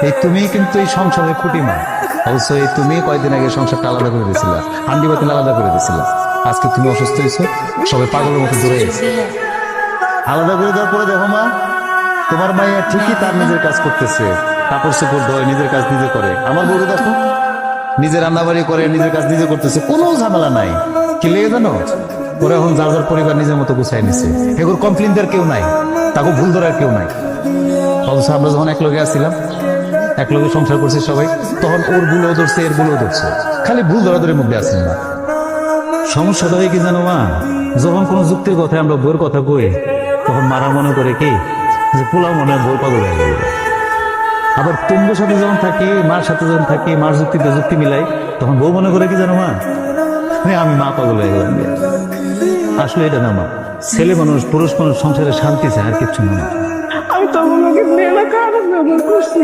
এই তুমি কিন্তু এই সংসারের খুঁটি মা। অবশ্যই তুমি কয়েকদিন আগে সংসারটা আলাদা করে দিয়েছিলা, হান্ডি বাতিল আলাদা করে দিয়েছিলা। আজকে তুমি অসুস্থ হয়েছো, সবাই পাগলের মতো দূরে গেছে। আলাদা করে দেওয়ার পরে দেখো মা, তোমার মাইয়া ঠিকই তার নিজের কাজ করতেছে, কাপড় চোপড় ধোয়, নিজের কাজ নিজে করে। আমার বউ দেখো, নিজে রান্নাবাড়ি করে, নিজের কাজ নিজে করতেছে, কোনো ঝামেলা নাই। কি লেগে জানো, ওরা এখন যার যার পরিবার নিজের মতো গুছাই নিছে। এগুলো কমপ্লেন দেওয়ার কেউ নাই, তাকে ভুল ধরার কেউ নাই। অবশ্য আমরা যখন এক লগে আসছিলাম, এক লগে সংসার করছি সবাই, তখন ওর গুলোও ধরছে, এর গুলোও ধরছে, খালি ভুল ধরাধরের মধ্যে আসেন না। সমস্যাটা হয় কি জানো মা, যখন কোনো যুক্তির কথায় আমরা বইয়ের কথা কই, তখন মারা মনে করে কি যে পোলা মনে হয় বই পাগল হয়ে গেল। আবার তোমার সাথে যখন থাকি, মার সাথে যখন থাকি, মার যুক্তিতে যুক্তি মিলাই, তখন বউ মনে করে কি জানো মা, আমি মা পাগল হয়ে গেলাম। আসলে এটা না মা, ছেলে মানুষ পুরুষ মানুষ সংসারে শান্তি চায়, আর কিচ্ছু না। আমি তো ওনাকে মেলা খারাপ ব্যবহার করছি।